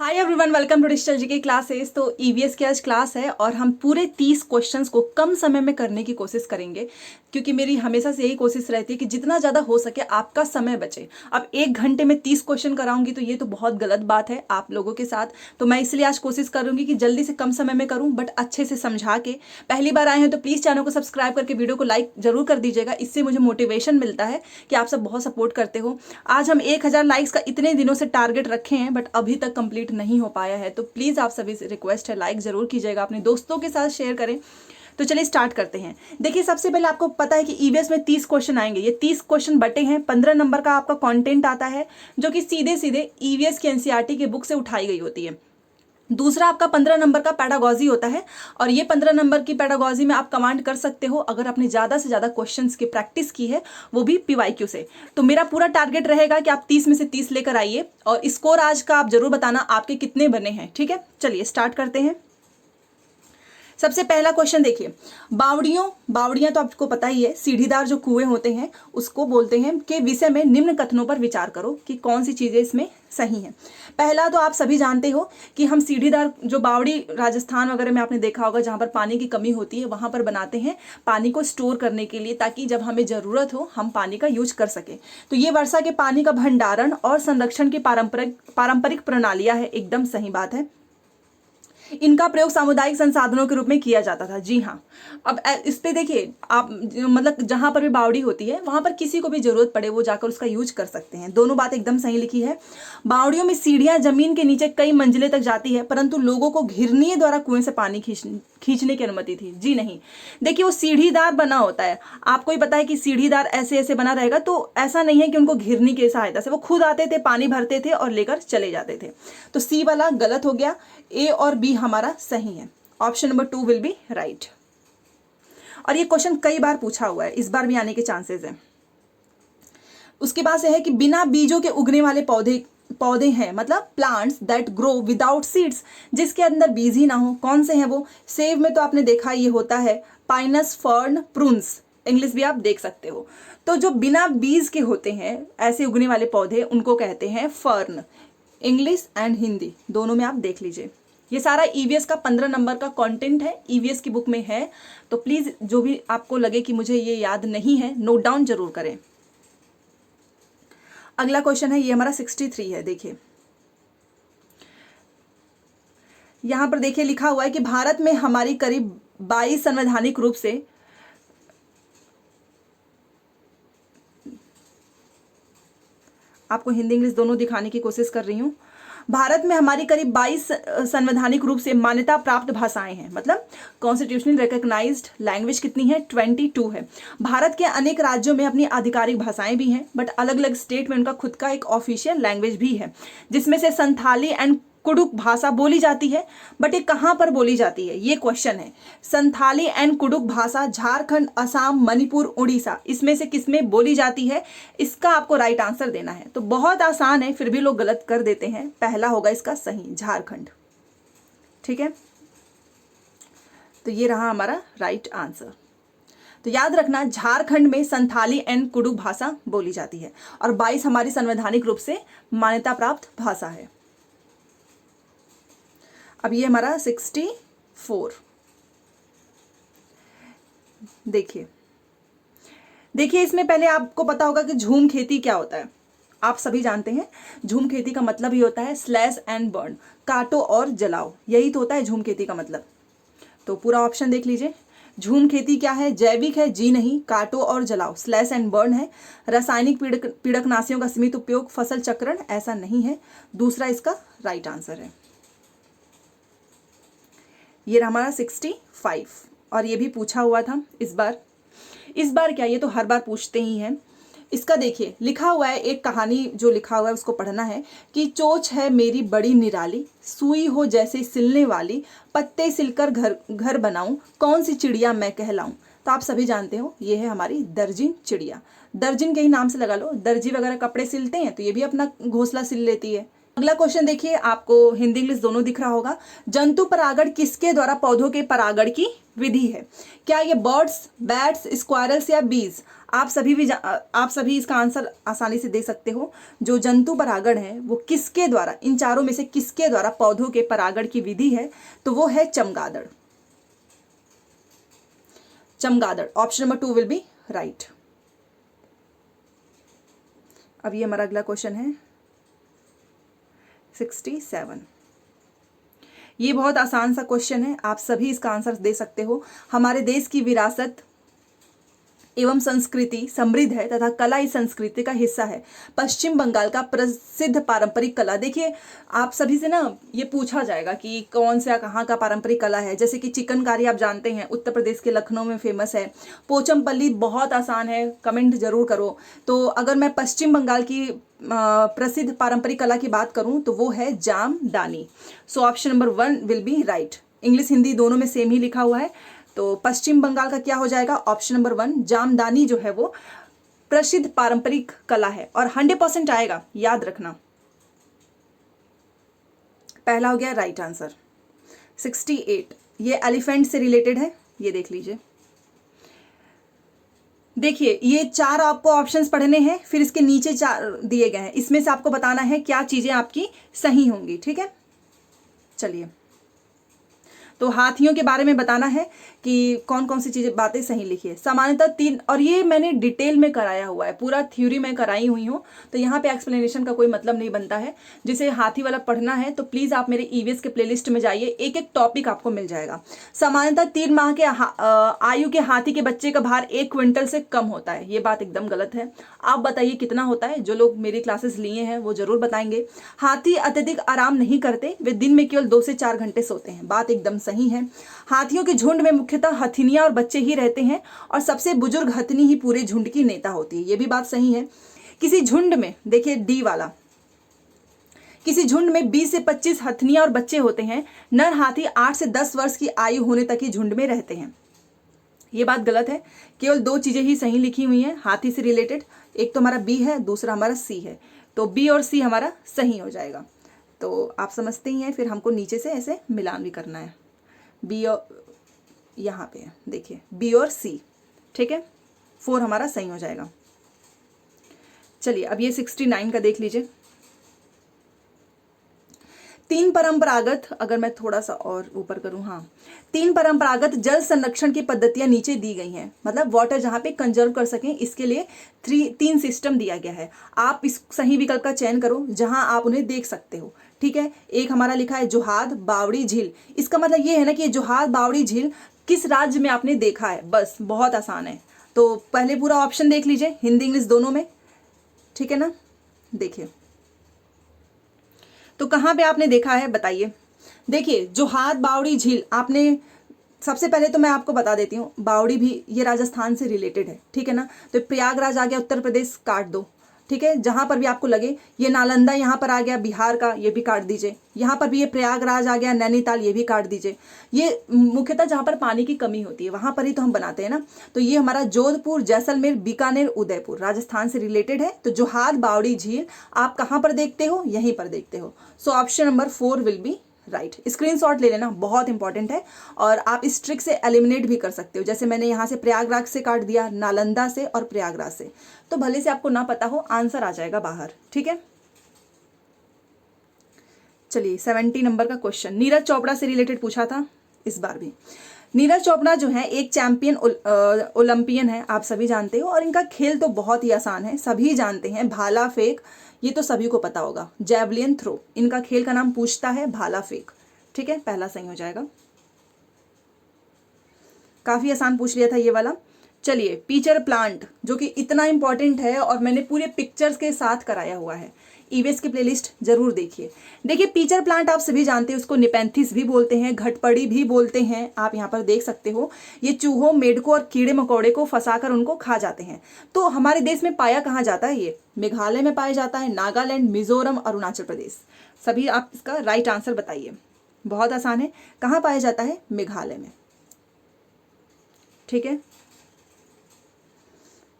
Hi everyone, welcome to digital GK classes. तो EVS की आज क्लास है और हम पूरे 30 क्वेश्चंस को कम समय में करने की कोशिश करेंगे, क्योंकि मेरी हमेशा से यही कोशिश रहती है कि जितना ज़्यादा हो सके आपका समय बचे। अब 1 घंटे में 30 क्वेश्चन कराऊंगी तो ये तो बहुत गलत बात है आप लोगों के साथ। तो मैं इसलिए आज कोशिश करूंगी कि जल्दी से कम समय में करूँ, बट अच्छे से समझा के। पहली बार आए हैं तो प्लीज़ चैनल को सब्सक्राइब करके वीडियो को लाइक जरूर कर दीजिएगा, इससे मुझे मोटिवेशन मिलता है कि आप सब बहुत सपोर्ट करते हो। आज हम 1000 लाइक्स का इतने दिनों से टारगेट रखे हैं, बट अभी तक कंप्लीट नहीं हो पाया है। तो प्लीज़ आप सभी से रिक्वेस्ट है, लाइक ज़रूर कीजिएगा, अपने दोस्तों के साथ शेयर करें। तो चलिए स्टार्ट करते हैं। देखिए, सबसे पहले आपको पता है कि ईवीएस में 30 क्वेश्चन आएंगे। ये 30 क्वेश्चन बटे हैं। 15 नंबर का आपका कंटेंट आता है, जो कि सीधे सीधे ईवीएस की एनसीईआरटी के बुक से उठाई गई होती है। दूसरा आपका 15 नंबर का पैडागॉजी होता है, और ये 15 नंबर की पैडागॉजी में आप कमांड कर सकते हो अगर आपने ज़्यादा से ज़्यादा क्वेश्चंस की प्रैक्टिस की है, वो भी पीवाईक्यू से। तो मेरा पूरा टारगेट रहेगा कि आप 30 में से 30 लेकर आइए, और स्कोर आज का आप जरूर बताना आपके कितने बने हैं। ठीक है, चलिए स्टार्ट करते हैं। सबसे पहला क्वेश्चन देखिए, बावड़ियां तो आपको पता ही है, सीढ़ीदार जो कुएं होते हैं उसको बोलते हैं, के विषय में निम्न कथनों पर विचार करो कि कौन सी चीजें इसमें सही हैं। पहला तो आप सभी जानते हो कि हम सीढ़ीदार जो बावड़ी राजस्थान वगैरह में आपने देखा होगा, जहां पर पानी की कमी होती है वहां पर बनाते हैं पानी को स्टोर करने के लिए, ताकि जब हमें जरूरत हो हम पानी का यूज कर सके। तो ये वर्षा के पानी का भंडारण और संरक्षण की पारंपरिक प्रणालियां है, एकदम सही बात है। इनका प्रयोग सामुदायिक संसाधनों के रूप में किया जाता था। जी हाँ। अब इस पे देखिए आप, मतलब जहां पर भी बावड़ी होती है वहां पर किसी को भी जरूरत पड़े वो जाकर उसका यूज कर सकते हैं। दोनों बात एकदम सही लिखी है। बावड़ियों में सीढ़ियां जमीन के नीचे कई मंजिलें तक जाती है, परंतु लोगों को घिरनीय द्वारा कुएं से पानी खींचने की अनुमति थी। जी नहीं, देखिए वो सीढ़ीदार बना होता है, आपको ही पता है कि सीढ़ीदार ऐसे ऐसे बना रहेगा, तो ऐसा नहीं है कि उनको घिरनी की सहायता से, वो खुद आते थे, पानी भरते थे और लेकर चले जाते थे। तो सी वाला गलत हो गया, ए और बी हमारा सही है। Option number 2 will be right. और ये क्वेश्चन कई बार पूछा हुआ है, इस बार भी आने के चांसेस है। उसके बाद से है कि बिना बीजों के उगने वाले पौधे हैं, मतलब plants that grow without seeds, जिसके अंदर बीज ही ना हो। कौन से हैं वो? सेब में तो आपने देखा ये होता है पाइनस, फर्न, प्रून्स, इंग्लिश भी आप देख सकते हो। तो जो बिना बीज के होते हैं ऐसे उगने वाले पौधे, उनको कहते हैं फर्न। इंग्लिश एंड हिंदी दोनों में आप देख लीजिए। ये सारा ईवीएस का 15 नंबर का कंटेंट है, ईवीएस की बुक में है। तो प्लीज जो भी आपको लगे कि मुझे ये याद नहीं है, नोट डाउन जरूर करें। अगला क्वेश्चन है, ये हमारा 63 है। देखिए यहां पर देखिए लिखा हुआ है कि भारत में हमारी करीब 22 संवैधानिक रूप से, आपको हिंदी इंग्लिश दोनों दिखाने की कोशिश कर रही हूं। भारत में हमारी करीब 22 संवैधानिक रूप से मान्यता प्राप्त भाषाएं हैं, मतलब कॉन्स्टिट्यूशनल रिकॉग्नाइज्ड लैंग्वेज कितनी है? 22 है। भारत के अनेक राज्यों में अपनी आधिकारिक भाषाएं भी हैं, बट अलग अलग स्टेट में उनका खुद का एक ऑफिशियल लैंग्वेज भी है, जिसमें से संथाली एंड कुडुक भाषा बोली जाती है। बट ये कहाँ पर बोली जाती है, ये क्वेश्चन है। संथाली एंड कुडुक भाषा झारखंड, असम, मणिपुर, उड़ीसा, इसमें से किसमें बोली जाती है? इसका आपको राइट आंसर देना है। तो बहुत आसान है, फिर भी लोग गलत कर देते हैं। पहला होगा इसका सही, झारखंड। ठीक है, तो ये रहा हमारा राइट आंसर। तो याद रखना, झारखंड में संथाली एंड कुडुक भाषा बोली जाती है, और 22 हमारी संवैधानिक रूप से मान्यता प्राप्त भाषा है। अब ये हमारा 64। देखिए इसमें पहले आपको पता होगा कि झूम खेती क्या होता है। आप सभी जानते हैं झूम खेती का मतलब ही होता है स्लैश एंड बर्न, काटो और जलाओ, यही तो होता है झूम खेती का मतलब। तो पूरा ऑप्शन देख लीजिए। झूम खेती क्या है? जैविक है, जी नहीं। काटो और जलाओ, स्लैश एंड बर्न है। रासायनिक पीड़कनाशियों का सीमित उपयोग, फसल चक्रण, ऐसा नहीं है। दूसरा इसका राइट आंसर है। ये रहा हमारा 65, और ये भी पूछा हुआ था इस बार क्या, ये तो हर बार पूछते ही हैं। इसका देखिए लिखा हुआ है, एक कहानी जो लिखा हुआ है उसको पढ़ना है कि चोंच है मेरी बड़ी निराली, सुई हो जैसे सिलने वाली, पत्ते सिलकर घर बनाऊं, कौन सी चिड़िया मैं कहलाऊं। तो आप सभी जानते हो ये है हमारी दर्जिन चिड़िया। दर्जिन के ही नाम से लगा लो, दर्जी वगैरह कपड़े सिलते हैं तो ये भी अपना घोंसला सिल लेती है। अगला क्वेश्चन देखिए, आपको हिंदी इंग्लिश दोनों दिख रहा होगा। जंतु परागण किसके द्वारा पौधों के परागण की विधि है? क्या ये बर्ड्स, बैट्स, स्क्वायरल्स या बीज? आप सभी इसका आंसर आसानी से दे सकते हो। जो जंतु परागण है वो किसके द्वारा, इन चारों में से किसके द्वारा पौधों के परागण की विधि है? तो वो है चमगादड़। चमगादड़, option number 2 will be right. अब ये हमारा अगला क्वेश्चन है 67। ये बहुत आसान सा क्वेश्चन है, आप सभी इसका आंसर दे सकते हो। हमारे देश की विरासत एवं संस्कृति समृद्ध है तथा कला इस संस्कृति का हिस्सा है। पश्चिम बंगाल का प्रसिद्ध पारंपरिक कला, देखिए आप सभी से ना ये पूछा जाएगा कि कौन सा कहाँ का पारंपरिक कला है। जैसे कि चिकनकारी आप जानते हैं, उत्तर प्रदेश के लखनऊ में फेमस है। पोचमपल्ली बहुत आसान है, कमेंट जरूर करो। तो अगर मैं पश्चिम बंगाल की प्रसिद्ध पारंपरिक कला की बात करूं तो वो है jamdani. So option number 1 will be right. English Hindi दोनों में सेम ही लिखा हुआ है, तो पश्चिम बंगाल का क्या हो जाएगा? ऑप्शन नंबर 1 जामदानी जो है वो प्रसिद्ध पारंपरिक कला है और 100% आएगा, याद रखना। पहला हो गया राइट आंसर। 68, ये एलिफेंट से रिलेटेड है, ये देख लीजिए। देखिए ये 4 आपको ऑप्शंस पढ़ने हैं, फिर इसके नीचे 4 दिए गए हैं, इसमें से आपको बताना है क्या चीजें आपकी सही होंगी। ठीक है, चलिए। तो हाथियों के बारे में बताना है कि कौन कौन सी चीजें बातें सही लिखी है। सामान्यतः 3, और ये मैंने डिटेल में कराया हुआ है, पूरा थ्योरी में कराई हुई हूँ, तो यहाँ पे एक्सप्लेनेशन का कोई मतलब नहीं बनता है। जिसे हाथी वाला पढ़ना है तो प्लीज आप मेरे ईवीएस के प्लेलिस्ट में जाइए, एक एक टॉपिक आपको मिल जाएगा। सामान्यतः 3 माह के आयु के हाथी के बच्चे का भार 1 क्विंटल से कम होता है, ये बात एकदम गलत है। आप बताइए कितना होता है? जो लोग मेरी क्लासेस लिए हैं वो जरूर बताएंगे। हाथी अत्यधिक आराम नहीं करते, वे दिन में केवल 2 से 4 घंटे सोते हैं, बात एकदम सही है। हाथियों के झुंड में मुख्यतः हथिनियां और बच्चे ही रहते हैं और सबसे बुजुर्ग हथिनी ही पूरे झुंड की नेता होती है, ये भी बात सही है। किसी झुंड में, देखिए डी वाला, किसी झुंड में 20 से 25 हथिनियां और बच्चे होते हैं। नर हाथी 8 से 10 वर्ष की आयु होने तक ही झुंड में रहते हैं, ये बात गलत है। केवल 2 चीजें ही सही लिखी हुई हैं हाथी से रिलेटेड, एक तो हमारा बी है, दूसरा हमारा सी है, तो बी और सी हमारा सही हो जाएगा। तो आप समझते ही हैं, फिर हमको नीचे से ऐसे मिलान भी करना है। बी और यहाँ पे देखिए बी और सी, ठीक है, 4 हमारा सही हो जाएगा। चलिए अब ये 69 का देख लीजिए। 3 परंपरागत, अगर मैं थोड़ा सा और ऊपर करूं, हाँ, 3 परंपरागत जल संरक्षण की पद्धतियां नीचे दी गई हैं, मतलब वाटर जहां पे कंजर्व कर सकें, इसके लिए 3 सिस्टम दिया गया है। आप इस सही विकल्प का चयन करो जहां आप उन्हें देख सकते हो। ठीक है, एक हमारा लिखा है जोहाद बावड़ी झील, इसका मतलब ये है ना कि जोहाद बावड़ी झील किस राज्य में आपने देखा है, बस बहुत आसान है। तो पहले पूरा ऑप्शन देख लीजिए, हिंदी इंग्लिश दोनों में, ठीक है ना। देखिए तो कहाँ पे आपने देखा है बताइए। देखिए जोहाद बावड़ी झील आपने, सबसे पहले तो मैं आपको बता देती हूँ, बावड़ी भी ये राजस्थान से रिलेटेड है, ठीक है ना। तो प्रयागराज आ गया उत्तर प्रदेश, काट दो, ठीक है, जहां पर भी आपको लगे। ये नालंदा यहाँ पर आ गया बिहार का, ये भी काट दीजिए। यहाँ पर भी ये प्रयागराज आ गया, नैनीताल, ये भी काट दीजिए। ये मुख्यतः जहाँ पर पानी की कमी होती है वहां पर ही तो हम बनाते हैं ना। तो ये हमारा जोधपुर, जैसलमेर, बीकानेर, उदयपुर राजस्थान से रिलेटेड है। तो जोहाद बावड़ी झील आप कहाँ पर देखते हो? यहीं पर देखते हो। So option number 4 will be right. Screenshot ले लेना, बहुत इंपॉर्टेंट है, और आप इस ट्रिक से एलिमिनेट भी कर सकते हो। जैसे मैंने यहाँ से प्रयागराज से काट दिया, नालंदा से और प्रयागराज से, तो भले से आपको ना पता हो, आंसर आ जाएगा बाहर, ठीक है। चलिए 70 नंबर का क्वेश्चन नीरज चोपड़ा से रिलेटेड पूछा था इस बार भी। नीरज चोपड़ा जो है एक चैंपियन ओलंपियन है, आप सभी जानते हो, और इनका खेल तो बहुत ही आसान है, सभी जानते हैं। भाला फेंक, ये तो सभी को पता होगा। जैवलिन थ्रो, इनका खेल का नाम पूछता है भाला फेंक, ठीक है, पहला सही हो जाएगा। काफी आसान पूछ लिया था ये वाला। चलिए पीचर प्लांट, जो कि इतना इंपॉर्टेंट है और मैंने पूरे पिक्चर्स के साथ कराया हुआ है, ईवीएस की प्लेलिस्ट जरूर देखिए। देखिए पीचर प्लांट आप सभी जानते हैं, उसको निपेंथिस भी बोलते हैं, घटपड़ी भी बोलते हैं, आप यहाँ पर देख सकते हो। ये चूहों, मेढकों और कीड़े मकोड़े को फंसाकर उनको खा जाते हैं। तो हमारे देश में पाया कहाँ जाता है? ये मेघालय में पाया जाता है, नागालैंड, मिजोरम, अरुणाचल प्रदेश। सभी आप इसका राइट आंसर बताइए, बहुत आसान है। कहाँ पाया जाता है? मेघालय में, ठीक है।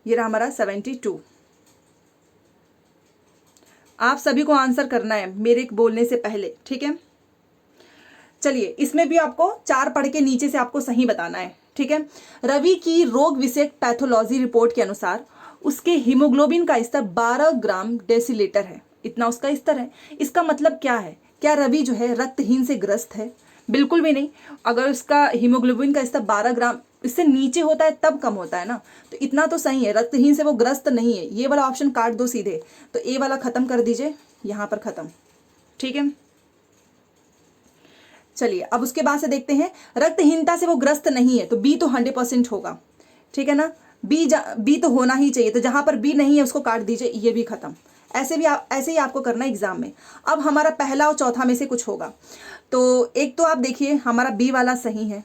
ये रहा हमारा 72। आप सभी को आंसर करना है मेरे बोलने से पहले, ठीक है। चलिए, इसमें भी आपको 4 पढ़ के नीचे से आपको सही बताना है, ठीक है। रवि की रोग विषयक पैथोलॉजी रिपोर्ट के अनुसार उसके हीमोग्लोबिन का स्तर 12 ग्राम डेसीलीटर है, इतना उसका स्तर है। इसका मतलब क्या है? क्या रवि जो है रक्तहीन से ग्रस्त है? बिल्कुल भी नहीं। अगर उसका हीमोग्लोबिन का स्तर 12 ग्राम इससे नीचे होता है तब कम होता है ना, तो इतना तो सही है, रक्तहीन से वो ग्रस्त नहीं है। ये वाला ऑप्शन काट दो सीधे, तो ए वाला खत्म कर दीजिए, यहां पर खत्म, ठीक है। चलिए, अब उसके बाद से देखते हैं, रक्तहीनता से वो ग्रस्त नहीं है, तो बी तो 100% होगा, ठीक है ना। बी तो होना ही चाहिए, तो जहां पर बी नहीं है उसको काट दीजिए, ये भी खत्म। ऐसे ही आपको करना है एग्जाम में। अब हमारा पहला और चौथा में से कुछ होगा, तो एक तो आप देखिए हमारा बी वाला सही है,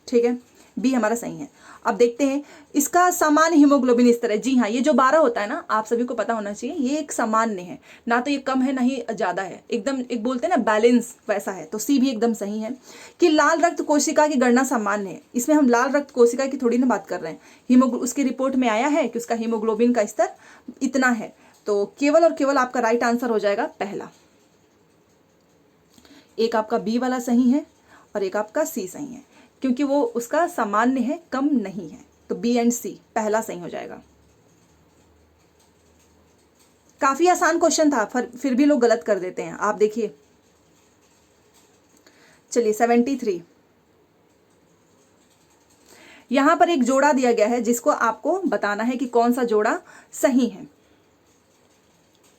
ठीक है, बी हमारा सही है। अब देखते हैं, इसका सामान्य हीमोग्लोबिन स्तर है। जी हाँ, ये जो 12 होता है ना, आप सभी को पता होना चाहिए, ये एक सामान्य है, ना तो ये कम है ना ही ज्यादा है, एकदम एक बोलते हैं ना बैलेंस, वैसा है। तो सी भी एकदम सही है। कि लाल रक्त कोशिका की गणना सामान्य है, इसमें हम लाल रक्त कोशिका की थोड़ी ना बात कर रहे हैं। उसकी रिपोर्ट में आया है कि उसका हीमोग्लोबिन का स्तर इतना है, तो केवल और केवल आपका राइट आंसर हो जाएगा पहला। एक आपका बी वाला सही है और एक आपका सी सही है, क्योंकि वो उसका सामान्य है, कम नहीं है। तो बी एंड सी पहला सही हो जाएगा। काफी आसान क्वेश्चन था, फिर भी लोग गलत कर देते हैं, आप देखिए। चलिए 73, यहां पर एक जोड़ा दिया गया है जिसको आपको बताना है कि कौन सा जोड़ा सही है,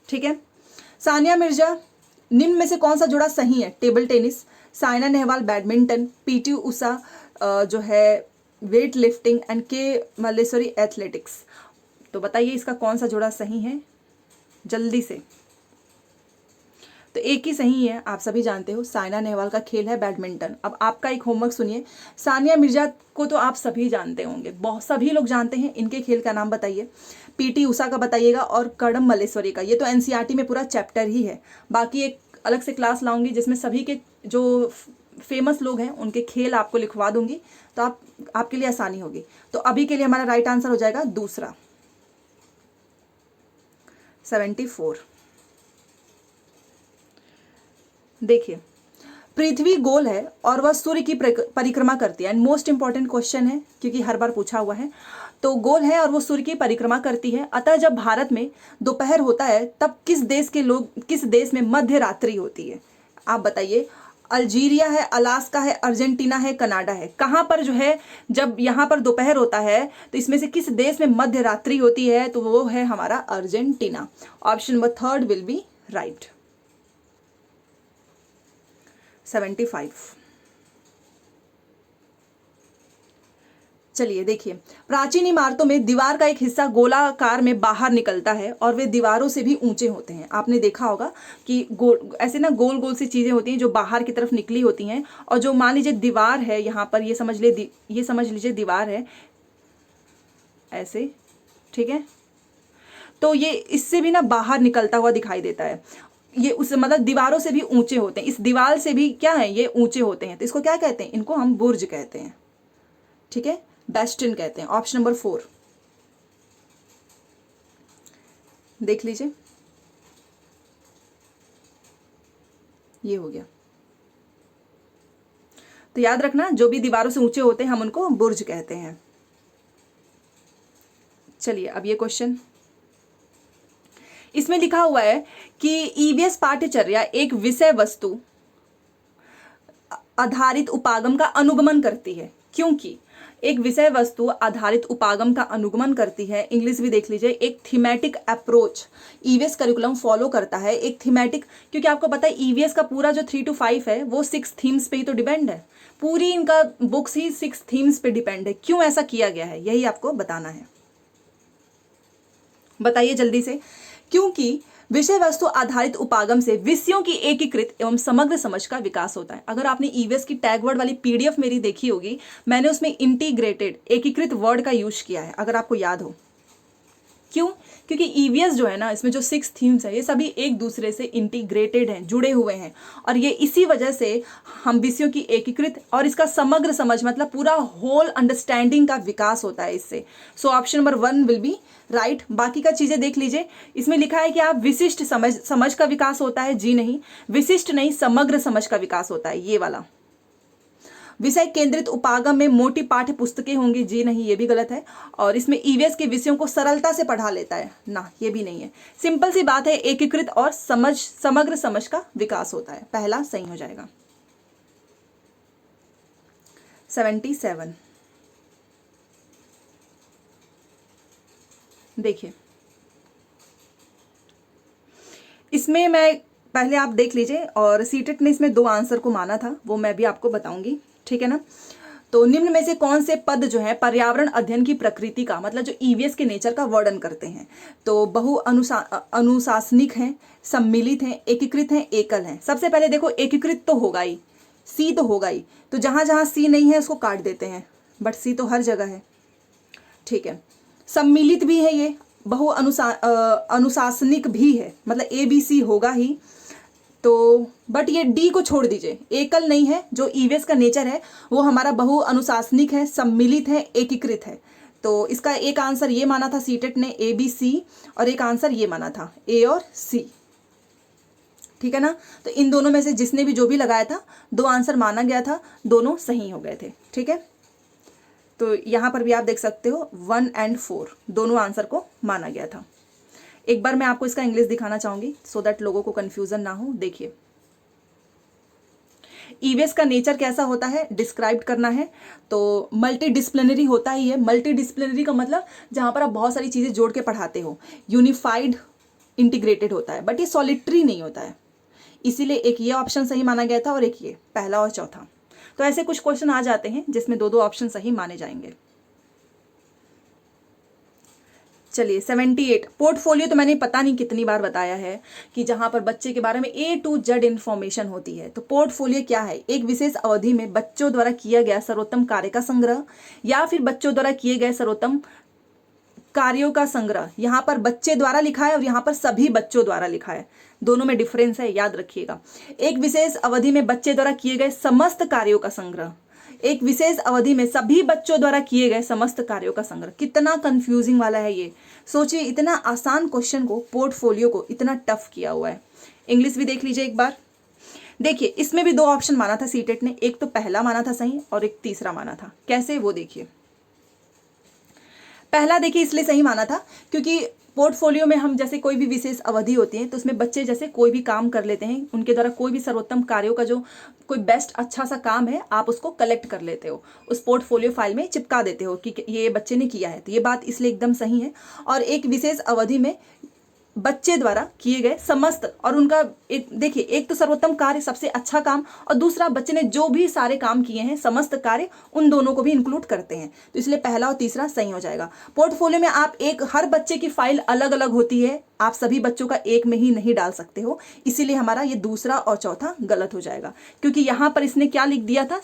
ठीक है। सानिया मिर्जा, निम्न में से कौन सा जोड़ा सही है? Table tennis, Saina Nehwal badminton, PT Usha जो है वेट लिफ्टिंग एंड के मल्लेश्वरी एथलेटिक्स। तो बताइए इसका कौन सा जोड़ा सही है, जल्दी से। तो एक ही सही है, आप सभी जानते हो, साइना नेहवाल का खेल है बैडमिंटन। अब आपका एक होमवर्क सुनिए, सानिया मिर्जा को तो आप सभी जानते होंगे, बहुत सभी लोग जानते हैं, इनके खेल का नाम बताइए। पीटी उषा का बताइएगा और कड़म मल्लेश्वरी का, ये तो एनसीईआरटी में पूरा चैप्टर ही है। बाकी एक अलग से क्लास लाऊंगी जिसमें सभी के जो फेमस लोग हैं उनके खेल आपको लिखवा दूंगी, तो आपके लिए आसानी होगी। तो अभी के लिए हमारा राइट आंसर हो जाएगा दूसरा, 74। देखिए, पृथ्वी गोल है और वह सूर्य की परिक्रमा करती है, एंड मोस्ट इंपॉर्टेंट क्वेश्चन है क्योंकि हर बार पूछा हुआ है। तो गोल है और वो सूर्य की परिक्रमा करती है, अतः जब भारत में दोपहर होता है तब किस देश में मध्य रात्रि होती है? आप बताइए। अल्जीरिया है, अलास्का है, अर्जेंटीना है, कनाडा है। कहां पर जो है जब यहां पर दोपहर होता है तो इसमें से किस देश में मध्य रात्रि होती है? तो वो है हमारा Argentina. Option number 3 will be right. 75। चलिए देखिए, प्राचीन इमारतों में दीवार का एक हिस्सा गोलाकार में बाहर निकलता है और वे दीवारों से भी ऊंचे होते हैं। आपने देखा होगा कि ऐसे ना गोल गोल सी चीजें होती हैं जो बाहर की तरफ निकली होती हैं, और जो मान लीजिए दीवार है, यहाँ पर ये समझ लीजिए दीवार है ऐसे, ठीक है। तो ये इससे भी ना बाहर निकलता हुआ दिखाई देता है। ये उस मतलब दीवारों से भी ऊंचे होते हैं, इस दीवार से भी क्या है, ये ऊंचे होते हैं। तो इसको क्या कहते हैं? इनको हम बुर्ज कहते हैं, ठीक है, बेस्टिन कहते हैं। ऑप्शन नंबर 4 देख लीजिए, ये हो गया। तो याद रखना, जो भी दीवारों से ऊंचे होते हैं हम उनको बुर्ज कहते हैं। चलिए, अब ये क्वेश्चन, इसमें लिखा हुआ है कि ईवीएस पाठ्यचर्या एक विषय वस्तु आधारित उपागम का अनुगमन करती है। क्योंकि एक विषय वस्तु आधारित उपागम का अनुगमन करती है, इंग्लिश भी देख लीजिए, एक thematic approach EVS curriculum follow करता है। एक थीमेटिक, क्योंकि आपको पता है ईवीएस का पूरा जो 3 to 5 है वो 6 थीम्स पे ही तो डिपेंड है, पूरी इनका बुक्स ही 6 थीम्स पे डिपेंड है। क्यों ऐसा किया गया है, यही आपको बताना है। बताइए जल्दी से। क्योंकि विषय वस्तु आधारित उपागम से विषयों की एकीकृत एवं समग्र समझ का विकास होता है। अगर आपने ईवीएस की टैग वर्ड वाली पीडीएफ मेरी देखी होगी, मैंने उसमें इंटीग्रेटेड एकीकृत वर्ड का यूज किया है, अगर आपको याद हो। क्यों? क्योंकि ईवीएस जो है ना, इसमें जो 6 थीम्स है ये सभी एक दूसरे से इंटीग्रेटेड हैं, जुड़े हुए हैं, और ये इसी वजह से हम विषयों की एकीकृत और इसका समग्र समझ मतलब पूरा होल अंडरस्टैंडिंग का विकास होता है इससे। So option number 1 will be right. बाकी का चीजें देख लीजिए, इसमें लिखा है कि आप विशिष्ट समझ का विकास होता है, जी नहीं, विशिष्ट नहीं, समग्र समझ का विकास होता है, ये वाला। विषय केंद्रित उपागम में मोटी पाठ्य पुस्तकें होंगी, जी नहीं, ये भी गलत है। और इसमें ईवीएस के विषयों को सरलता से पढ़ा लेता है, ना, ये भी नहीं है। सिंपल सी बात है, एकीकृत और समग्र समझ का विकास होता है, पहला सही हो जाएगा। 77 देखिए, इसमें मैं पहले आप देख लीजिए, और सीटेट ने इसमें 2 आंसर को माना था, वो मैं भी आपको बताऊंगी, ठीक है ना। तो निम्न में से कौन से पद जो है पर्यावरण अध्ययन की प्रकृति का मतलब जो ईवीएस के नेचर का वर्णन करते हैं? तो बहु अनुशासनिक हैं, सम्मिलित हैं, एकीकृत हैं, एकल हैं। सबसे पहले देखो, एकीकृत तो होगा ही, सी तो होगा ही, तो जहां जहां सी नहीं है उसको काट देते हैं, बट सी तो हर जगह है, ठीक है। सम्मिलित भी है, ये बहु अनुशासनिक भी है, मतलब ABC होगा ही। तो बट ये डी को छोड़ दीजिए, एकल नहीं है, जो ईवीएस का नेचर है वो हमारा बहु अनुशासनिक है, सम्मिलित है, एकीकृत है। तो इसका एक आंसर ये माना था सीटेट ने, ABC, और एक आंसर ये माना था A और C, ठीक है ना। तो इन दोनों में से जिसने भी जो भी लगाया था, 2 आंसर माना गया था, दोनों सही हो गए थे, ठीक है। तो यहां पर भी आप देख सकते हो 1 और 4 दोनों आंसर को माना गया था। एक बार मैं आपको इसका इंग्लिश दिखाना चाहूंगी सो दैट लोगों को कंफ्यूजन ना हो। देखिए, ईवीएस का नेचर कैसा होता है डिस्क्राइब करना है, तो मल्टी डिसिप्लिनरी होता ही है। मल्टी डिसिप्लिनरी का मतलब जहां पर आप बहुत सारी चीजें जोड़ के पढ़ाते हो, यूनिफाइड इंटीग्रेटेड होता है, बट ये सॉलिटरी नहीं होता है, इसीलिए एक ये ऑप्शन सही माना गया था और एक ये, पहला और चौथा। तो ऐसे कुछ क्वेश्चन आ जाते हैं जिसमें 2-2 ऑप्शन सही माने जाएंगे। चलिए 78, पोर्टफोलियो तो मैंने पता नहीं कितनी बार बताया है कि जहां पर बच्चे के बारे में A to Z इंफॉर्मेशन होती है। तो पोर्टफोलियो क्या है? एक विशेष अवधि में बच्चों द्वारा किया गया सर्वोत्तम कार्य का संग्रह, या फिर बच्चों द्वारा किए गए सर्वोत्तम कार्यों का संग्रह। यहाँ पर बच्चे द्वारा लिखा है और यहाँ पर सभी बच्चों द्वारा लिखा है, दोनों में डिफरेंस है, याद रखिएगा। एक विशेष अवधि में बच्चे द्वारा किए गए समस्त कार्यों का संग्रह, एक विशेष अवधि में सभी बच्चों द्वारा किए गए समस्त कार्यों का संग्रह। कितना कंफ्यूजिंग वाला है ये, सोचिए, इतना आसान क्वेश्चन को, पोर्टफोलियो को इतना टफ किया हुआ है। इंग्लिश भी देख लीजिए एक बार। देखिए, इसमें भी 2 ऑप्शन माना था सीटेट ने, एक तो पहला माना था सही और एक तीसरा माना था। कैसे, वो देखिए। पहला देखिए इसलिए सही माना था क्योंकि पोर्टफोलियो में हम जैसे कोई भी विशेष अवधि होती है तो उसमें बच्चे जैसे कोई भी काम कर लेते हैं, उनके द्वारा कोई भी सर्वोत्तम कार्यों का जो कोई बेस्ट अच्छा सा काम है आप उसको कलेक्ट कर लेते हो, उस पोर्टफोलियो फाइल में चिपका देते हो कि ये बच्चे ने किया है, तो ये बात इसलिए एकदम सही है। और एक विशेष अवधि में बच्चे द्वारा किए गए समस्त, और उनका देखिए, एक तो सर्वोत्तम कार्य सबसे अच्छा काम, और दूसरा बच्चे ने जो भी सारे काम किए हैं समस्त कार्य, उन दोनों को भी इंक्लूड करते हैं, तो इसलिए पहला और तीसरा सही हो जाएगा। पोर्टफोलियो में आप हर बच्चे की फाइल अलग अलग होती है, आप सभी बच्चों का एक में ही नहीं डाल सकते हो, इसीलिए हमारा ये दूसरा और चौथा गलत हो जाएगा, क्योंकि यहां पर इसने क्या लिख दिया था,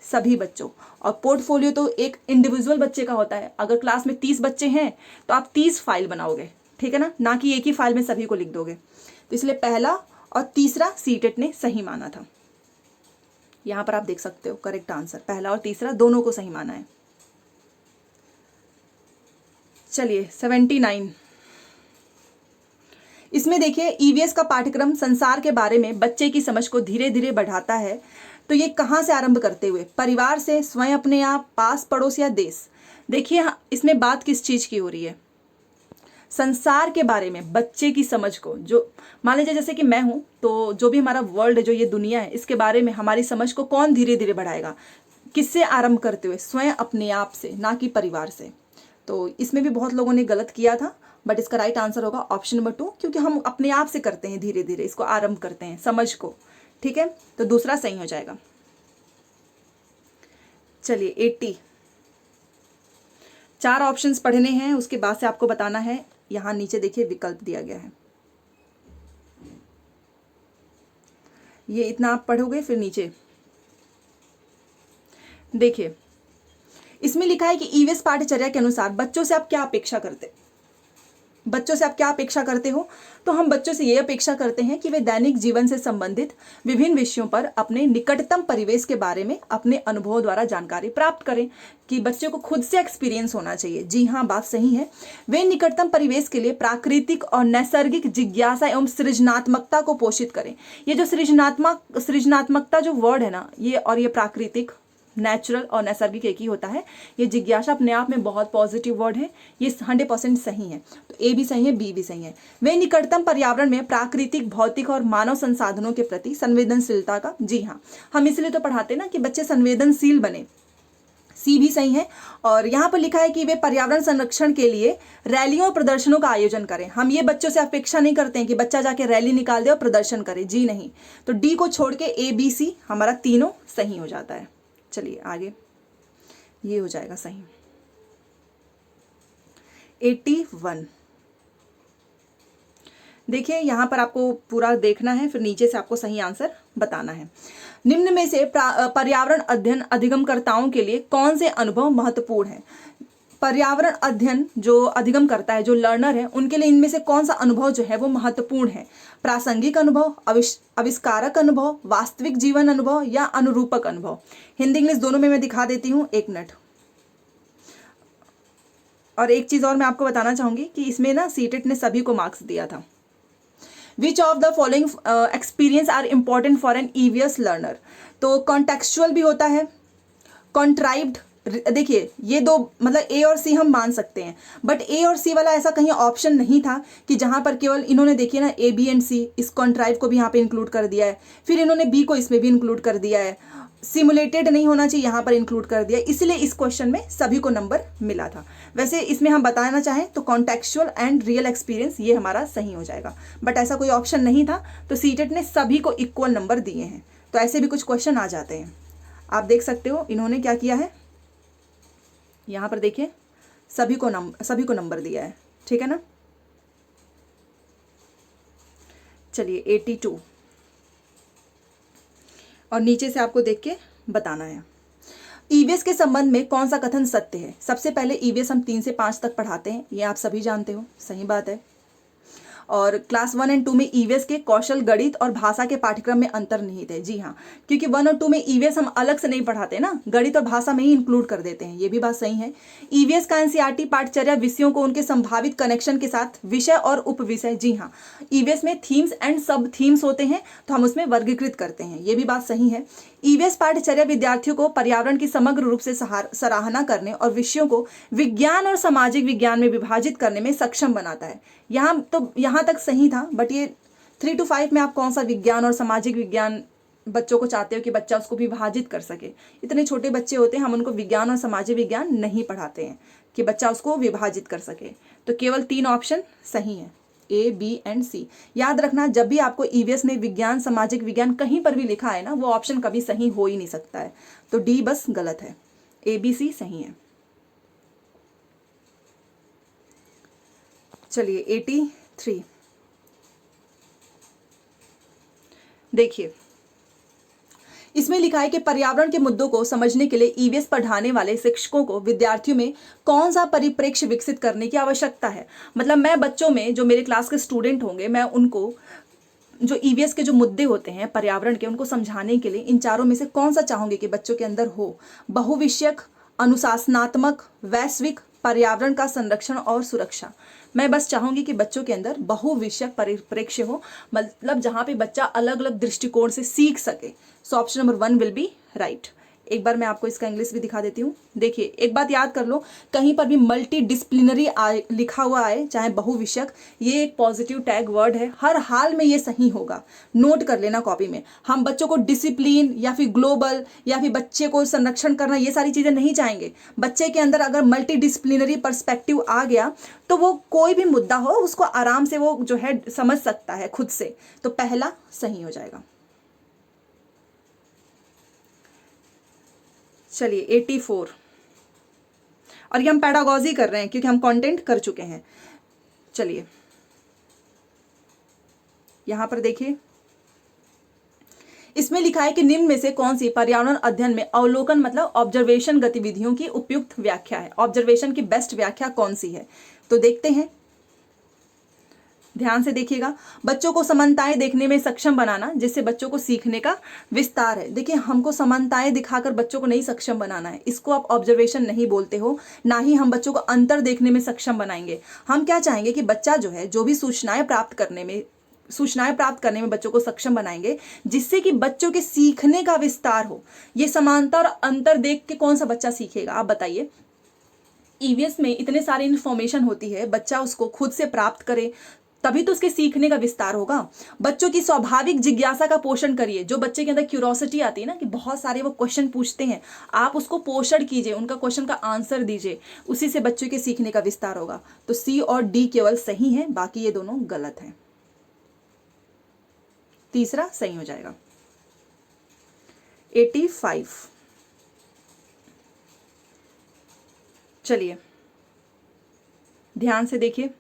सभी बच्चों। और पोर्टफोलियो तो एक इंडिविजुअल बच्चे का होता है, अगर क्लास में 30 बच्चे हैं तो आप 30 फाइल बनाओगे, ठीक है ना कि एक ही फाइल में सभी को लिख दोगे। तो इसलिए पहला और तीसरा सीटेट ने सही माना था। यहां पर आप देख सकते हो करेक्ट आंसर, पहला और तीसरा दोनों को सही माना है। चलिए 79, इसमें देखिए, ईवीएस का पाठ्यक्रम संसार के बारे में बच्चे की समझ को धीरे धीरे बढ़ाता है। तो ये कहां से आरंभ करते हुए, परिवार से, स्वयं, अपने आप, पास पड़ोस या देश। देखिए इसमें बात किस चीज की हो रही है, संसार के बारे में बच्चे की समझ को, जो मान लीजिए जैसे कि मैं हूं, तो जो भी हमारा वर्ल्ड है, जो ये दुनिया है, इसके बारे में हमारी समझ को कौन धीरे धीरे बढ़ाएगा, किससे आरंभ करते हुए, स्वयं, अपने आप से, ना कि परिवार से। तो इसमें भी बहुत लोगों ने गलत किया था, बट इसका राइट आंसर होगा ऑप्शन नंबर 2, क्योंकि हम अपने आप से करते हैं, धीरे धीरे इसको आरंभ करते हैं समझ को, ठीक है। तो दूसरा सही हो जाएगा। चलिए 80, 4 ऑप्शंस पढ़ने हैं, उसके बाद से आपको बताना है। यहां नीचे देखिए विकल्प दिया गया है, ये इतना आप पढ़ोगे, फिर नीचे देखिए इसमें लिखा है कि ईवीएस पाठ्यचर्या के अनुसार बच्चों से आप क्या अपेक्षा करते, बच्चों से आप क्या अपेक्षा करते हो? तो हम बच्चों से ये अपेक्षा करते हैं कि वे दैनिक जीवन से संबंधित विभिन्न विषयों पर अपने निकटतम परिवेश के बारे में अपने अनुभव द्वारा जानकारी प्राप्त करें, कि बच्चों को खुद से एक्सपीरियंस होना चाहिए। जी हाँ, बात सही है। वे निकटतम परिवेश के लिए प्राकृतिक और नैसर्गिक जिज्ञासा एवं सृजनात्मकता को पोषित करें। ये जो सृजनात्मकता जो वर्ड है ना, ये और ये प्राकृतिक, नेचुरल और नैसर्गिक एक ही होता है। ये जिज्ञासा अपने आप में बहुत पॉजिटिव वर्ड है, ये 100% सही है। तो ए भी सही है, बी भी सही है। वे निकटतम पर्यावरण में प्राकृतिक, भौतिक और मानव संसाधनों के प्रति संवेदनशीलता का, जी हाँ, हम इसलिए तो पढ़ाते ना कि बच्चे संवेदनशील बने, सी भी सही है। और यहाँ पर लिखा है कि वे पर्यावरण संरक्षण के लिए रैलियों और प्रदर्शनों का आयोजन करें। हम ये बच्चों से अपेक्षा नहीं करते हैं कि बच्चा जाके रैली निकाल दे और प्रदर्शन करे, जी नहीं। तो डी को छोड़ के ए बी सी हमारा तीनों सही हो जाता है। चलिए आगे, ये हो जाएगा सही। 81। देखिए यहाँ पर आपको पूरा देखना है, फिर नीचे से आपको सही आंसर बताना है। निम्न में से पर्यावरण अध्ययन अधिगमकर्ताओं के लिए कौन से अनुभव महत्वपूर्ण है? पर्यावरण अध्ययन जो अधिगम करता है, जो लर्नर है, उनके लिए इनमें से कौन सा अनुभव जो है वो महत्वपूर्ण है? प्रासंगिक अनुभव, आविष्कारक अनुभव, वास्तविक जीवन अनुभव या अनुरूपक अनुभव? हिंदी इंग्लिश दोनों में मैं दिखा देती हूँ, 1 मिनट। और एक चीज और मैं आपको बताना चाहूंगी कि इसमें ना सीटेट ने सभी को मार्क्स दिया था। Which of the following experience are important for an EVS learner? तो कॉन्टेक्चुअल भी होता है, कॉन्ट्राइव्ड। देखिए ये दो मतलब ए और सी हम मान सकते हैं, बट ए और सी वाला ऐसा कहीं ऑप्शन नहीं था कि जहां पर केवल इन्होंने, देखिए ना, ए बी एंड सी, इस कॉन्ट्राइव को भी यहाँ पे इंक्लूड कर दिया है, फिर इन्होंने बी को इसमें भी इंक्लूड कर दिया है, सिमुलेटेड नहीं होना चाहिए, यहाँ पर इंक्लूड कर दिया, इसलिए इस क्वेश्चन में सभी को नंबर मिला था। वैसे इसमें हम बताना चाहें तो कॉन्टेक्चुअल एंड रियल एक्सपीरियंस ये हमारा सही हो जाएगा, बट ऐसा कोई ऑप्शन नहीं था, तो सीटेट ने सभी को इक्वल नंबर दिए हैं। तो ऐसे भी कुछ क्वेश्चन आ जाते हैं, आप देख सकते हो इन्होंने क्या किया है, यहाँ पर देखिए सभी को नंबर दिया है, ठीक है ना। चलिए 82, और नीचे से आपको देख के बताना है। ईवीएस के संबंध में कौन सा कथन सत्य है? सबसे पहले ईवीएस हम 3 से 5 तक पढ़ाते हैं, ये आप सभी जानते हो, सही बात है। और क्लास 1 और 2 में ईवीएस के कौशल, गणित और भाषा के पाठ्यक्रम में अंतर्निहित है, जी हाँ, क्योंकि 1 और 2 में ईवीएस हम अलग से नहीं पढ़ाते ना, गणित और भाषा में ही इंक्लूड कर देते हैं, ये भी बात सही है। ईवीएस का एनसीईआरटी पाठचर्या विषयों को उनके संभावित कनेक्शन के साथ विषय और उपविषय, जी हाँ, ईवीएस में थीम्स एंड सब थीम्स होते हैं, तो हम उसमें वर्गीकृत करते हैं, ये भी बात सही है। ईवीएस पाठचर्या विद्यार्थियों को पर्यावरण की समग्र रूप से सराहना करने और विषयों को विज्ञान और सामाजिक विज्ञान में विभाजित करने में सक्षम बनाता है। यहाँ तक सही था, बट ये 3 to 5 में आप कौन सा विज्ञान और सामाजिक विज्ञान बच्चों को चाहते हो कि बच्चा उसको विभाजित कर सके? इतने छोटे बच्चे होते हैं, हम उनको विज्ञान और सामाजिक विज्ञान नहीं पढ़ाते हैं कि बच्चा उसको विभाजित कर सके। तो केवल 3 ऑप्शन सही है, ए बी एंड सी। याद रखना, जब भी आपको ईवीएस में विज्ञान, सामाजिक विज्ञान कहीं पर भी लिखा है ना, वो ऑप्शन कभी सही हो ही नहीं सकता है, तो डी बस गलत है, ए बी सी सही है। चलिए 83, देखिए इसमें लिखा है कि पर्यावरण के मुद्दों को समझने के लिए ईवीएस पढ़ाने वाले शिक्षकों को विद्यार्थियों में कौन सा परिप्रेक्ष्य विकसित करने की आवश्यकता है। मतलब मैं बच्चों में, जो मेरे क्लास के स्टूडेंट होंगे, मैं उनको जो ईवीएस के जो मुद्दे होते हैं पर्यावरण के, उनको समझाने के लिए इन चारों में से कौन सा चाहूंगी कि बच्चों के अंदर हो? बहुविषयक, अनुशासनात्मक, वैश्विक, पर्यावरण का संरक्षण और सुरक्षा। मैं बस चाहूंगी कि बच्चों के अंदर बहुविषयक परिप्रेक्ष्य हो, मतलब जहां पे बच्चा अलग अलग दृष्टिकोण से सीख सके। So option number 1 will be right. एक बार मैं आपको इसका इंग्लिश भी दिखा देती हूँ। देखिए एक बात याद कर लो, कहीं पर भी मल्टी डिसिप्लिनरी लिखा हुआ है, चाहे बहुविषयक, ये एक पॉजिटिव टैग वर्ड है, हर हाल में ये सही होगा, नोट कर लेना कॉपी में। हम बच्चों को डिसिप्लिन या फिर ग्लोबल या फिर बच्चे को संरक्षण करना, ये सारी चीजें नहीं चाहेंगे। बच्चे के अंदर अगर मल्टी डिसिप्लिनरी पर्सपेक्टिव आ गया तो वो कोई भी मुद्दा हो उसको आराम से वो जो है समझ सकता है खुद से, तो पहला सही हो जाएगा। चलिए 84, और ये हम पैडागॉजी कर रहे हैं क्योंकि हम कंटेंट कर चुके हैं। चलिए यहां पर देखिए, इसमें लिखा है कि निम्न में से कौन सी पर्यावरण अध्ययन में अवलोकन मतलब ऑब्जर्वेशन गतिविधियों की उपयुक्त व्याख्या है। ऑब्जर्वेशन की बेस्ट व्याख्या कौन सी है? तो देखते हैं। ध्यान से देखिएगा। बच्चों को समानताएं देखने में सक्षम बनाना, जिससे बच्चों को सीखने का विस्तार है। देखिए, हमको समानताएं दिखाकर बच्चों को नहीं सक्षम बनाना है, इसको आप ऑब्जर्वेशन नहीं बोलते हो, ना ही हम बच्चों को अंतर देखने में सक्षम बनाएंगे। हम क्या चाहेंगे कि बच्चा जो है जो भी सूचनाएं प्राप्त करने में बच्चों को सक्षम बनाएंगे, जिससे कि बच्चों के सीखने का विस्तार हो। ये समानता और अंतर देख के कौन सा बच्चा सीखेगा, आप बताइए। ईवीएस में इतने सारे इन्फॉर्मेशन होती है, बच्चा उसको खुद से प्राप्त करे तभी तो उसके सीखने का विस्तार होगा। बच्चों की स्वाभाविक जिज्ञासा का पोषण करिए। जो बच्चे के अंदर क्यूरोसिटी आती है ना, कि बहुत सारे वो क्वेश्चन पूछते हैं, आप उसको पोषण कीजिए, उनका क्वेश्चन का आंसर दीजिए, उसी से बच्चों के सीखने का विस्तार होगा। तो सी और डी केवल सही है, बाकी ये दोनों गलत हैं। तीसरा सही हो जाएगा। 85। चलिए ध्यान से देखिए,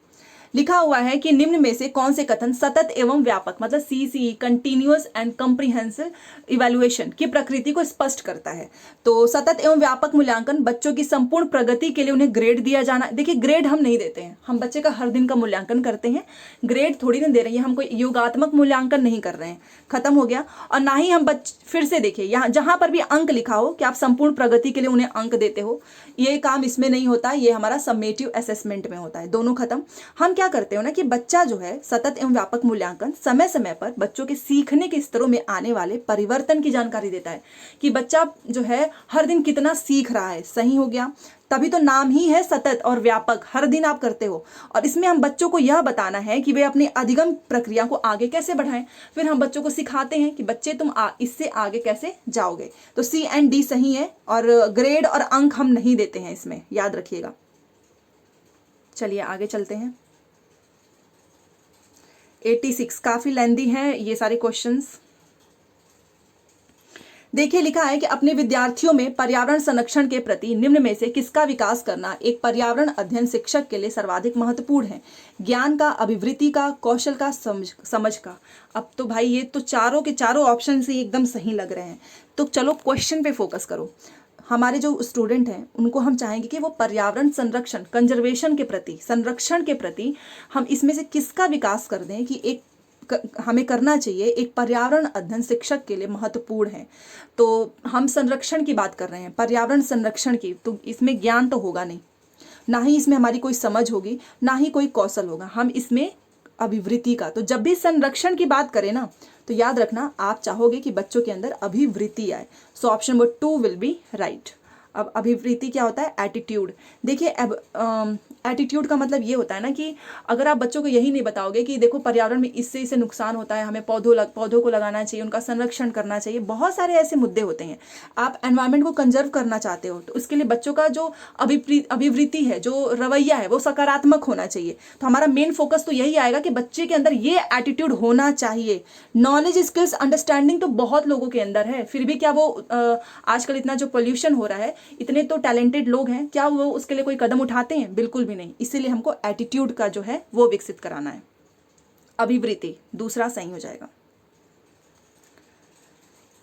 लिखा हुआ है कि निम्न में से कौन से कथन सतत एवं व्यापक, मतलब CCE continuous and comprehensive evaluation की प्रकृति को स्पष्ट करता है। तो सतत एवं व्यापक मूल्यांकन, बच्चों की संपूर्ण प्रगति के लिए उन्हें ग्रेड दिया जाना। देखिए, ग्रेड हम नहीं देते हैं, हम बच्चे का हर दिन का मूल्यांकन करते हैं, ग्रेड थोड़ी ना दे रहे हैं, हम कोई योगात्मक मूल्यांकन नहीं कर रहे हैं, खत्म हो गया। और ना ही हम फिर से देखिए, यहाँ जहां पर भी अंक लिखा हो कि आप संपूर्ण प्रगति के लिए उन्हें अंक देते हो, ये काम इसमें नहीं होता, ये हमारा समेटिव असेसमेंट में होता है। दोनों खत्म। हम क्या करते हो ना कि बच्चा जो है सतत एवं व्यापक मूल्यांकन समय समय पर बच्चों के सीखने के स्तरों में आने वाले परिवर्तन की जानकारी देता है, कि बच्चा जो है हर दिन कितना सीख रहा है। सही हो गया, तभी तो नाम ही है सतत और व्यापक, हर दिन आप करते हो। और इसमें हम बच्चों को यह बताना है कि वे अपनी अधिगम प्रक्रिया को आगे कैसे बढ़ाएं। फिर हम बच्चों को सिखाते हैं कि बच्चे तुम इससे आगे कैसे जाओगे। तो सी एंड डी सही है, और ग्रेड और अंक हम नहीं देते हैं इसमें, याद रखिएगा। चलिए आगे चलते हैं। 86 काफी लेंदी है ये सारे क्वेश्चंस। देखिए, लिखा है कि अपने विद्यार्थियों में पर्यावरण संरक्षण के प्रति निम्न में से किसका विकास करना एक पर्यावरण अध्ययन शिक्षक के लिए सर्वाधिक महत्वपूर्ण है? ज्ञान का, अभिवृत्ति का, कौशल का, समझ का। अब तो भाई ये तो चारों के चारों ऑप्शन से एकदम सही लग रहे हैं। तो चलो क्वेश्चन पे फोकस करो। हमारे जो स्टूडेंट हैं उनको हम चाहेंगे कि वो पर्यावरण संरक्षण, कंजर्वेशन के प्रति, संरक्षण के प्रति हम इसमें से किसका विकास कर दें कि एक हमें करना चाहिए, एक पर्यावरण अध्ययन शिक्षक के लिए महत्वपूर्ण है। तो हम संरक्षण की बात कर रहे हैं, पर्यावरण संरक्षण की, तो इसमें ज्ञान तो होगा नहीं, ना ही इसमें हमारी कोई समझ होगी, ना ही कोई कौशल होगा, हम इसमें अभिवृत्ति का। तो जब भी संरक्षण की बात करें ना, तो याद रखना आप चाहोगे कि बच्चों के अंदर अभिवृत्ति आए। So option number 2 will be right. अब अभिवृत्ति क्या होता है? एटीट्यूड। देखिए, अब एटीट्यूड का मतलब ये होता है ना कि अगर आप बच्चों को यही नहीं बताओगे कि देखो पर्यावरण में इससे इससे नुकसान होता है, हमें पौधों को लगाना चाहिए, उनका संरक्षण करना चाहिए, बहुत सारे ऐसे मुद्दे होते हैं। आप एनवायरनमेंट को कंजर्व करना चाहते हो, तो उसके लिए बच्चों का जो अभिवृत्ति है, जो रवैया है, वो सकारात्मक होना चाहिए। तो हमारा मेन फोकस तो यही आएगा कि बच्चे के अंदर ये एटीट्यूड होना चाहिए। नॉलेज, स्किल्स, अंडरस्टैंडिंग तो बहुत लोगों के अंदर है, फिर भी क्या वो आजकल इतना जो पोल्यूशन हो रहा है, इतने तो टैलेंटेड लोग हैं, क्या वो उसके लिए कोई कदम उठाते हैं? बिल्कुल भी नहीं। इसीलिए हमको एटीट्यूड का जो है वो विकसित कराना है। अभिवृत्ति दूसरा सही हो जाएगा।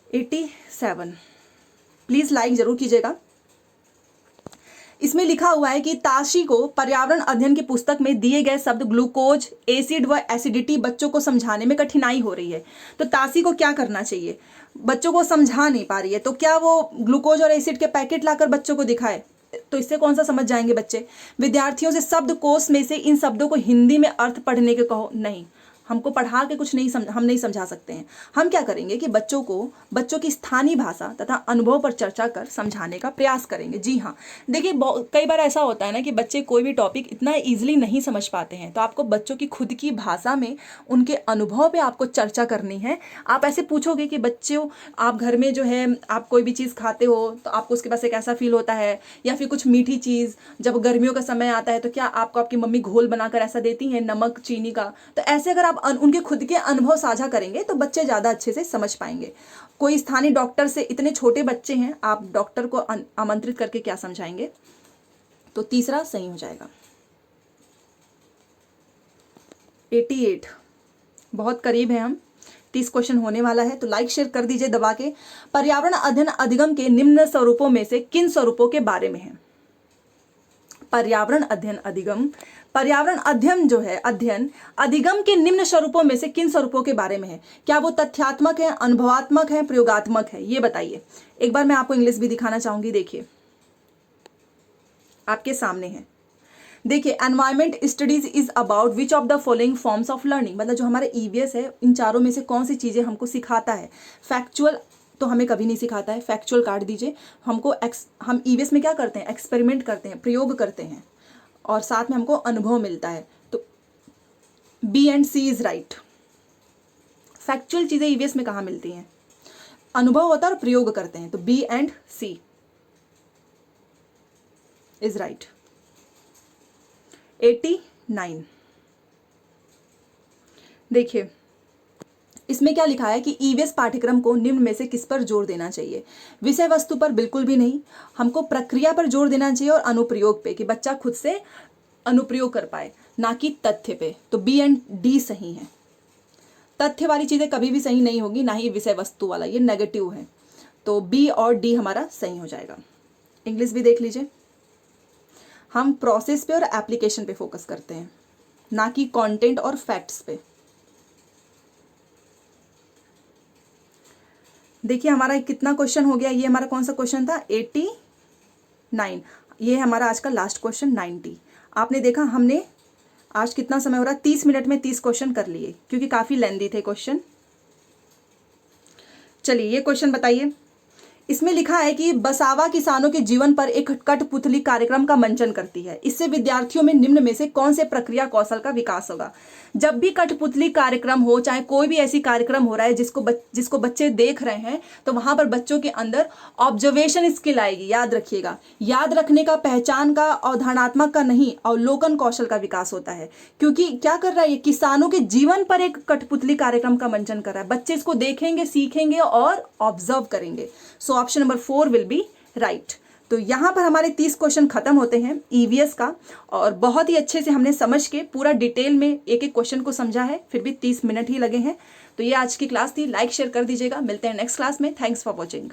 87 प्लीज लाइक जरूर कीजिएगा। इसमें लिखा हुआ है कि ताशी को पर्यावरण अध्ययन की पुस्तक में दिए गए शब्द ग्लूकोज, एसिड व एसिडिटी बच्चों को समझाने में कठिनाई हो रही है। तो ताशी को क्या करना चाहिए? बच्चों को समझा नहीं पा रही है, तो क्या वो ग्लूकोज और एसिड के पैकेट लाकर बच्चों को दिखाए? तो इससे कौन सा समझ जाएंगे बच्चे? विद्यार्थियों से शब्दकोश में से इन शब्दों को हिंदी में अर्थ पढ़ने के कहो। नहीं, हमको पढ़ा के कुछ नहीं हम नहीं समझा सकते हैं। हम क्या करेंगे कि बच्चों की स्थानीय भाषा तथा अनुभव पर चर्चा कर समझाने का प्रयास करेंगे। जी हाँ, देखिए कई बार ऐसा होता है ना कि बच्चे कोई भी टॉपिक इतना ईजिली नहीं समझ पाते हैं, तो आपको बच्चों की खुद की भाषा में उनके अनुभव पे आपको चर्चा करनी है। आप ऐसे पूछोगे कि बच्चों, आप घर में जो है आप कोई भी चीज़ खाते हो तो आपको उसके पास एक ऐसा फील होता है, या फिर कुछ मीठी चीज़ जब गर्मियों का समय आता है तो क्या आपको आपकी मम्मी घोल बनाकर ऐसा देती हैं, नमक चीनी का? तो ऐसे अगर आप उनके खुद के अनुभव साझा करेंगे तो बच्चे ज़्यादा अच्छे से समझ पाएंगे। कोई स्थानीय डॉक्टर से, इतने छोटे बच्चे हैं, आप डॉक्टर को आमंत्रित करके क्या समझाएंगे? तो तीसरा सही हो जाएगा। 88 बहुत करीब है हम, 30 क्वेश्चन होने वाला है, तो लाइक शेयर कर दीजिए दबा के। पर्यावरण अध्ययन अधिगम के निम्न स्वरूपों में से किन स्वरूपों के बारे में है? पर्यावरण अध्ययन अधिगम। पर्यावरण अध्ययन जो है अध्ययन अधिगम के निम्न स्वरूपों में से किन स्वरूपों के बारे में है? क्या वो तथ्यात्मक है, अनुभवात्मक है, प्रयोगात्मक है? ये बताइए। एक बार मैं आपको इंग्लिश भी दिखाना चाहूंगी, देखिए आपके सामने है। देखिए, environment studies is about which of the following forms of learning, मतलब जो हमारे ईवीएस है इन चारों में से कौन सी चीजें हमको सिखाता है? फैक्चुअल तो हमें कभी नहीं सिखाता है, फैक्चुअल काट दीजिए। हम ईवीएस में क्या करते हैं? एक्सपेरिमेंट करते हैं, प्रयोग करते हैं, और साथ में हमको अनुभव मिलता है। तो B and C is right. Factual चीजें ईवीएस में कहाँ मिलती हैं? अनुभव होता है और प्रयोग करते हैं, तो B and C is right. 89। देखिए इसमें क्या लिखा है कि ईवीएस पाठ्यक्रम को निम्न में से किस पर जोर देना चाहिए? विषय वस्तु पर बिल्कुल भी नहीं, हमको प्रक्रिया पर जोर देना चाहिए और अनुप्रयोग पे, कि बच्चा खुद से अनुप्रयोग कर पाए, ना कि तथ्य पे। तो बी एंड डी सही है। तथ्य वाली चीजें कभी भी सही नहीं होगी, ना ही विषय वस्तु वाला, ये नेगेटिव है। तो बी और डी हमारा सही हो जाएगा। इंग्लिश भी देख लीजिए। हम प्रोसेस पे और एप्लीकेशन पे फोकस करते हैं, ना कि कंटेंट और फैक्ट्स पे। देखिए हमारा कितना क्वेश्चन हो गया, ये हमारा कौन सा क्वेश्चन था? 89। ये है हमारा आज का लास्ट क्वेश्चन 90। आपने देखा हमने आज कितना समय हो रहा है? 30 मिनट में 30 क्वेश्चन कर लिए, क्योंकि काफी लेंदी थे क्वेश्चन। चलिए ये क्वेश्चन बताइए। इसमें लिखा है कि बसावा किसानों के जीवन पर एक कठपुतली कार्यक्रम का मंचन करती है। इससे विद्यार्थियों में निम्न में से कौन से प्रक्रिया कौशल का विकास होगा? जब भी कठपुतली कार्यक्रम हो, चाहे कोई भी ऐसी कार्यक्रम हो रहा है जिसको बच्चे देख रहे हैं, तो वहां पर बच्चों के अंदर ऑब्जर्वेशन स्किल आएगी। याद रखिएगा, याद रखने का, पहचान का, अवधारणात्मक का नहीं, अवलोकन कौशल का विकास होता है। क्योंकि क्या कर रहा है ये? किसानों के जीवन पर एक कठपुतली कार्यक्रम का मंचन कर रहा है। बच्चे इसको देखेंगे, सीखेंगे और ऑब्जर्व करेंगे। So option number 4 will be right. तो यहाँ पर हमारे 30 क्वेश्चन खत्म होते हैं ईवीएस का, और बहुत ही अच्छे से हमने समझ के पूरा डिटेल में एक एक क्वेश्चन को समझा है, फिर भी 30 मिनट ही लगे हैं। तो ये आज की क्लास थी। लाइक शेयर कर दीजिएगा। मिलते हैं नेक्स्ट क्लास में। Thanks for watching.